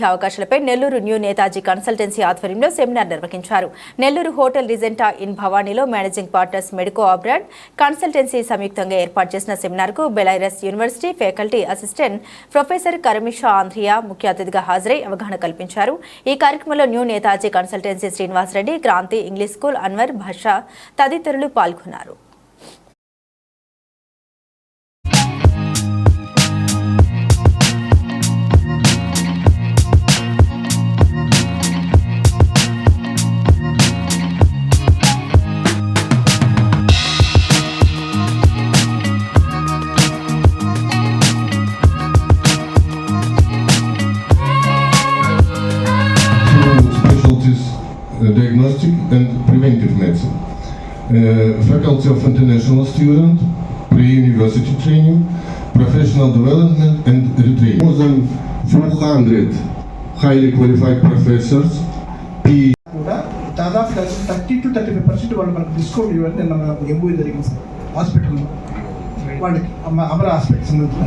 అవకాశాలపై Nellore new Netaji consultancy ఆధ్వర్యంలో seminar నిర్వహించారు. Nellore hotel Regenta inn భవానీలో managing partners medico abroad consultancy సంయుక్తంగా ఏర్పాటు చేసిన సెమినార్కు Belarus university faculty assistant professor కరమిషా ఆంధ్రియా ముఖ్య అతిథిగా హాజరై అవగాహన కల్పించారు. ఈ కార్యక్రమంలో new Netaji consultancy Srinivasareddy, Kranthi English school Anwar Basha తదితరులు పాల్గొన్నారు. Diagnostic and preventive medicine, faculty of international student, pre-university training, professional development and retraining. More than 400 highly qualified professors. దాదాపు 30 to 35% వాళ్ళు మనకు డిస్కౌంట్ ఇవ్వండి. నిన్న మనకు ఎంబూఏ జరిగింది సార్ హాస్పిటల్లో వాళ్ళకి అమర హాస్పిటల్ సంబంధించిన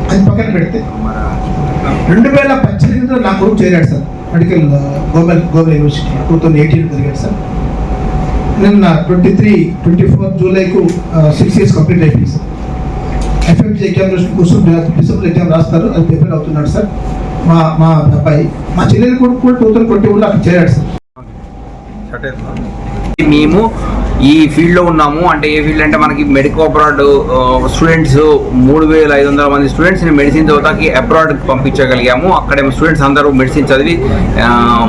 అది పక్కన పెడితే 2018లో నా కొడుకు చేరాడు సార్ మెడికల్ గోబెల్ యూనివర్సిటీ 2018 జరిగాడు సార్. నిన్న 24 జూలైకు 6 years కంప్లీట్ అయిపోయింది సార్. ఎఫ్ఎంజీ ఎగ్జామినేషన్ కోసం డిసెంబర్ ఎగ్జామ్ రాస్తారు, అది ప్రిపేర్ అవుతున్నాడు సార్. మా అబ్బాయి మా చెల్లెలు కొడుకు కూడా 2021లో అక్కడ చేరాడు సార్. మేము ఈ ఫీల్డ్లో ఉన్నాము. అంటే ఏ ఫీల్డ్ అంటే మనకి మెడికో అబ్రాడ్ స్టూడెంట్స్ 3500 మంది స్టూడెంట్స్ని మెడిసిన్ చదువుతాకి అబ్రాడ్కి పంపించగలిగాము. అక్కడ స్టూడెంట్స్ అందరూ మెడిసిన్ చదివి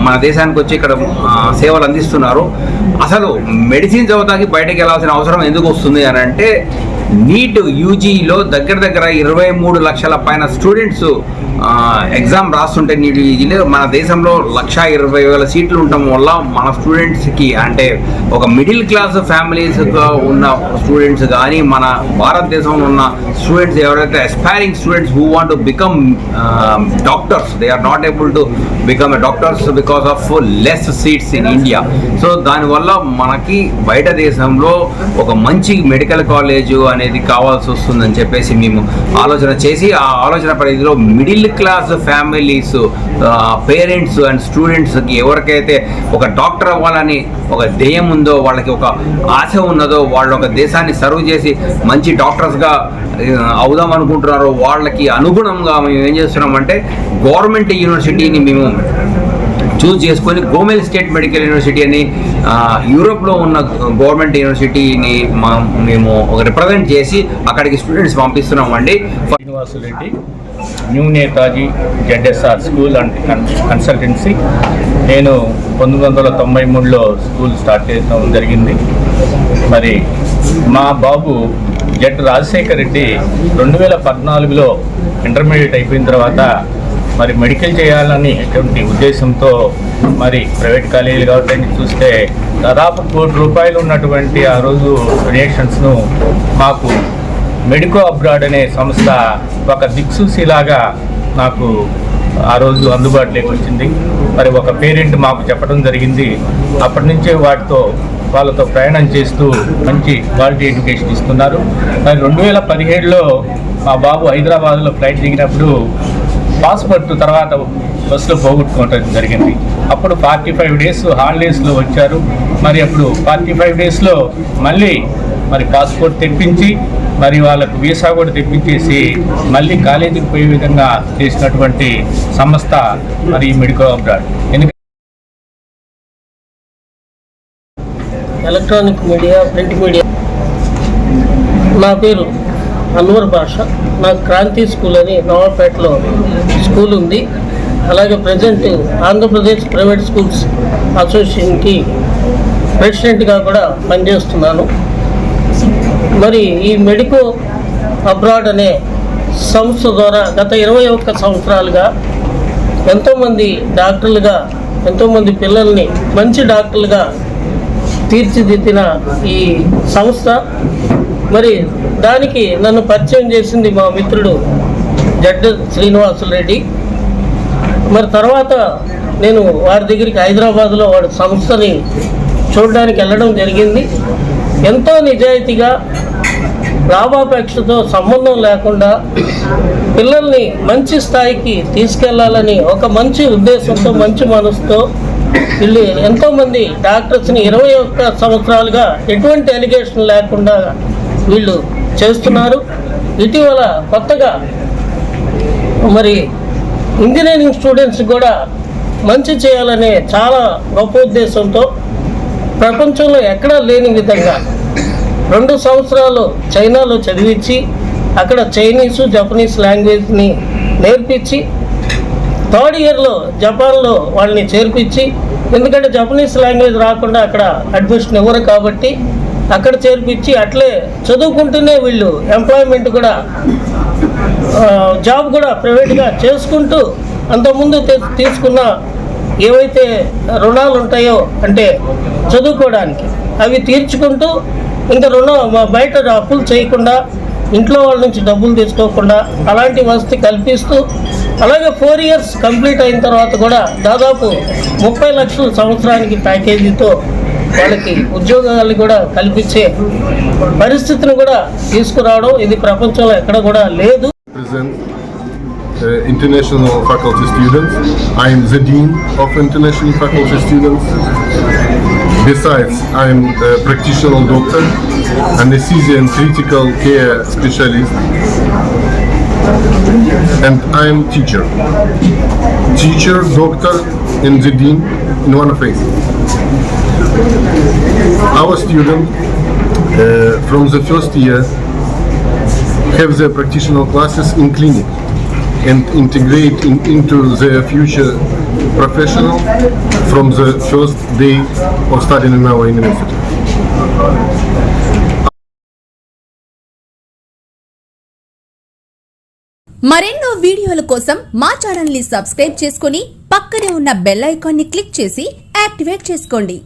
మన దేశానికి వచ్చి ఇక్కడ సేవలు అందిస్తున్నారు. అసలు మెడిసిన్ చదువుతాకి బయటకు వెళ్ళాల్సిన అవసరం ఎందుకు వస్తుంది అని అంటే నీట్ యూజీలో దగ్గర 23 లక్షల పైన స్టూడెంట్స్ ఎగ్జామ్ రాస్తుంటే నీట్ యూజీలో మన దేశంలో 1,20,000 సీట్లు ఉండటం వల్ల మన స్టూడెంట్స్కి అంటే ఒక మిడిల్ క్లాస్ ఫ్యామిలీస్గా ఉన్న స్టూడెంట్స్ కానీ మన భారతదేశంలో ఉన్న స్టూడెంట్స్ ఎవరైతే aspiring students who want to become doctors, they are not able to become doctors because of less seats in India. So దానివల్ల మనకి బయట దేశంలో ఒక మంచి మెడికల్ కాలేజ్ అనేది కావాల్సి వస్తుందని చెప్పేసి మేము ఆలోచన చేసి ఆ ఆలోచన పరిధిలో middle class families parents and స్టూడెంట్స్కి ఎవరికైతే ఒక డాక్టర్ అవ్వాలని ఒక ధ్యేయం ఉందో, వాళ్ళకి ఒక ఆశ ఉన్నదో, వాళ్ళు ఒక దేశాన్ని సర్వ్ చేసి మంచి డాక్టర్స్గా అవుదాం అనుకుంటున్నారో వాళ్ళకి అనుగుణంగా మేము ఏం చేస్తున్నామంటే గవర్నమెంట్ యూనివర్సిటీని మేము చూస్ చేసుకొని గోమెల్ స్టేట్ మెడికల్ యూనివర్సిటీ అని యూరోప్లో ఉన్న గవర్నమెంట్ యూనివర్సిటీని మేము ఒక రిప్రజెంట్ చేసి అక్కడికి స్టూడెంట్స్ పంపిస్తున్నామండి. Srinivasareddy, new Netaji ZSR school and consultancy. నేను 1993లో స్కూల్ స్టార్ట్ చేయడం జరిగింది. మరి మా బాబు రాజశేఖర్ రెడ్డి 2014లో ఇంటర్మీడియట్ అయిపోయిన తర్వాత మరి మెడికల్ చేయాలని ఎటువంటి ఉద్దేశంతో మరి ప్రైవేట్ కాలేజీలు కాబట్టి చూస్తే దాదాపు ₹1 ఉన్నటువంటి ఆ రోజు డొనేషన్స్ను మాకు మెడికో అబ్రాడ్ అనే సంస్థ ఒక దిక్సూసిలాగా నాకు ఆ రోజు అందుబాటులోకి వచ్చింది. మరి ఒక పేరెంట్ మాకు చెప్పడం జరిగింది. అప్పటి నుంచే వాళ్ళతో ప్రయాణం చేస్తూ మంచి క్వాలిటీ ఎడ్యుకేషన్ ఇస్తున్నారు. మరి 2017లో మా బాబు హైదరాబాద్లో ఫ్లైట్ దిగినప్పుడు పాస్పోర్ట్ తర్వాత బస్సులో పోగొట్టుకోవడం జరిగింది. అప్పుడు 45 days హాలిడేస్లో వచ్చారు. మరి అప్పుడు 45 daysలో మళ్ళీ మరి పాస్పోర్ట్ తెప్పించి మరి వాళ్ళకు వీసా కూడా తెప్పించేసి మళ్ళీ కాలేజీకి పోయే విధంగా చేసినటువంటి సంస్థ మరి medico abroad. Electronic media, print media. నా పేరు అన్వర్ భాషా. నాకు క్రాంతి స్కూల్ అని నవాపేటలో స్కూల్ ఉంది. అలాగే ప్రజెంట్ ఆంధ్రప్రదేశ్ ప్రైవేట్ స్కూల్స్ అసోసియేషన్కి ప్రెసిడెంట్గా కూడా పనిచేస్తున్నాను. మరి ఈ మెడికో అబ్రాడ్ అనే సంస్థ ద్వారా గత 21 సంవత్సరాలుగా ఎంతోమంది డాక్టర్లుగా, ఎంతోమంది పిల్లల్ని మంచి డాక్టర్లుగా తీర్చిదిద్దిన ఈ సంస్థ. మరి దానికి నన్ను పరిచయం చేసింది మా మిత్రుడు శ్రీనివాసరెడ్డి. మరి తర్వాత నేను వారి దగ్గరికి హైదరాబాద్లో వాడి సంస్థని చూడడానికి వెళ్ళడం జరిగింది. ఎంతో నిజాయితీగా లాభాపేక్షతో సంబంధం లేకుండా పిల్లల్ని మంచి స్థాయికి తీసుకెళ్లాలని ఒక మంచి ఉద్దేశంతో, మంచి మనసుతో వీళ్ళు ఎంతోమంది డాక్టర్స్ని 21 సంవత్సరాలుగా ఎటువంటి అలిగేషన్ లేకుండా వీళ్ళు చేస్తున్నారు. ఇటీవల కొత్తగా మరి ఇంజనీరింగ్ స్టూడెంట్స్ కూడా మంచి చేయాలనే చాలా గొప్ప ఉద్దేశంతో ప్రపంచంలో ఎక్కడా లేని విధంగా 2 సంవత్సరాలు చైనాలో చదివించి అక్కడ చైనీసు, జపనీస్ లాంగ్వేజ్ని నేర్పించి 3rd ఇయర్లో జపాన్లో వాళ్ళని చేర్పించి, ఎందుకంటే జపనీస్ లాంగ్వేజ్ రాకుండా అక్కడ అడ్మిషన్ ఇవ్వరు కాబట్టి అక్కడ చేర్పించి అట్లే చదువుకుంటూనే వీళ్ళు ఎంప్లాయ్మెంట్ కూడా, జాబ్ కూడా ప్రైవేట్గా చేసుకుంటూ అంతకుముందు తీసుకున్న ఏవైతే రుణాలు ఉంటాయో అంటే చదువుకోవడానికి అవి తీర్చుకుంటూ ఇంకా బయట అప్పులు చేయకుండా, ఇంట్లో వాళ్ళ నుంచి డబ్బులు తీసుకోకుండా అలాంటి వసతి కల్పిస్తూ, అలాగే 4 ఇయర్స్ కంప్లీట్ అయిన తర్వాత కూడా దాదాపు 30 లక్షల సంవత్సరానికి ప్యాకేజీతో వాళ్ళకి ఉద్యోగాలు కూడా కల్పించే పరిస్థితిని కూడా తీసుకురావడం ఇది ప్రపంచంలో ఎక్కడ కూడా లేదు. International faculty students. I am the Dean of International Faculty Students. Besides, I am a practitioner doctor, anesthesia and critical care specialist, and I am teacher. Teacher, doctor, and the Dean in one face. Our students from the first year have their practitioner classes in clinic and integrate into their future professional from the first day of studying in our university. మరెన్నో వీడియోల కోసం మా channel ని subscribe చేసుకొని పక్కనే ఉన్న bell icon ని click చేసి యాక్టివేట్ చేసుకోండి.